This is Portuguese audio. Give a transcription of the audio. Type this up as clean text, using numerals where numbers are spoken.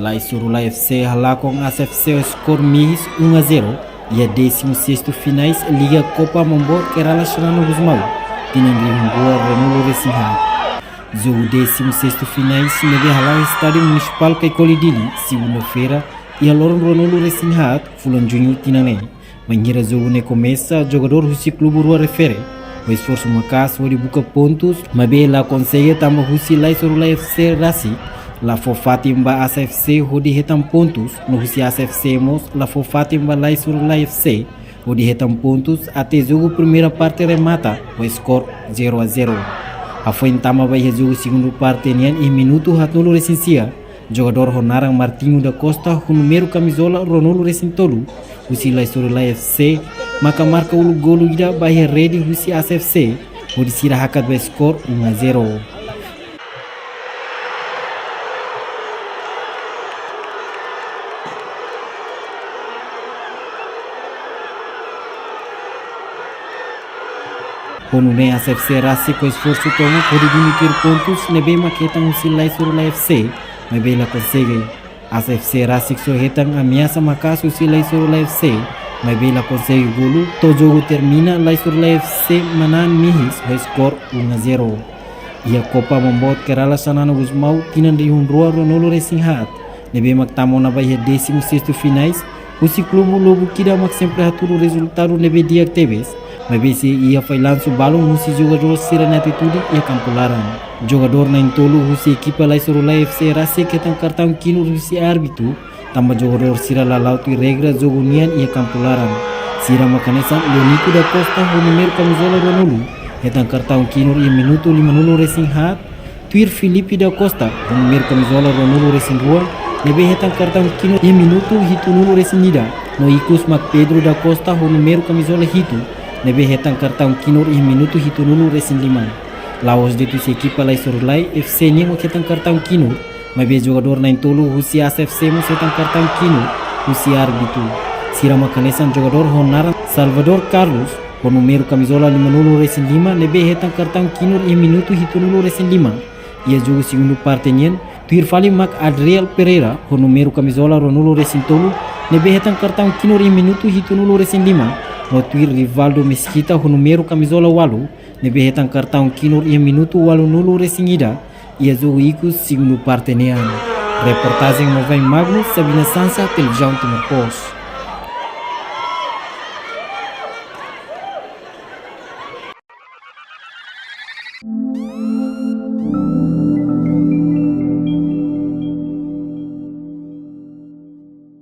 Laisurula FC rala com ASFC o score Mihis 1-0 e a 16º finais Liga Copa Mambor que era relacionado no Guzmão, tinham Rimboa Renulo Resinha. Jogo 16º finais neve rala o Estádio Municipal Kaikolidili, segunda-feira, e a Loron Renulo Resinha, Fulan Júnior Tinaném. Manhira jogo ne começa, jogador Russi Clube Rua refere. O esforço macas foi de buscar pontos, mas bem lá consegue também Russi Laisurula FC Rassi. La Fofatimba ASFC hodi retam pontos no Russi ASFC mos La Fofatimba Laisurula FC hodi retam pontos até jogo primeira parte remata o score 0-0. A Fuentama vai jogo segundo parte em minuto hatnulo recensia. Jogador Ronarang Martinho da Costa com número camisola Ronolo Recintolo Russi Laisurula FC maka marca o gol ida vai ready Russi ASFC hodi sira hakat vai score 1-0. Quando nem a ASFC Rassi com esforço tomo pode diminuir pontos nebe maquetam o Laisurula FC, mas bem lá consegue. A ASFC Rassi só retam ameaça macaço o Laisurula FC, mas bem lá consegue golo. Todo jogo termina Laisurula FC manan Mihis o score 1-0. E a Copa Mambot que era sana no Guzmão tinan de rua Ronolo Resinhat, nebe mactamo na vai 16º finais. O clube lobo kira mak sempre aturo resultado nebe dia teves. Mas bem se ia foi lanço balão no jogador sira na atitude e campularam. Jogador na entolo Russi equipa Laisurula FC Rassi que tem cartão kino Russi árbitro. Também jogador sira lalauto e regra jogo nian e campularam. Sira macanesan Leonico da Costa o número camisola Ronolo. E tem cartão kino e minuto 5 Resinhat. Tuir Felipe da Costa o número camisola Ronolo Resinrua. Nebe hetan cartão kino e minuto hitunulo Resinida. No Icus Mac Pedro da Costa o número camisola hitu. Nebe hetan cartão kinur e minuto hitunulu resin liman. Laos de tu se equipa Laisurula FC ni mo hetan cartão kinur, mas be jogador na entolo Russi ASFC mo hetan cartão kinur, Russi árbitro. Sira macanesan jogador Honara Salvador Carlos, o número camisola 5 resin lima, nebe hetan cartão kinur e minuto hitunulu resin lima. E a jogo segundo parte nien, tuir fali Mac Adriel Pereira, o número camisola Ronolo resin tolo, nebe hetan cartão kinur e minuto hitunulu resin lima. No tuir Rivaldo Mesquita o número camisola walu, nebe hetan cartão kinur e minuto walu nulo resingida, e a jogo icos segundo parte nean. Reportagem Movem Magnus, Sabina Sansa, Televisão Timor Post.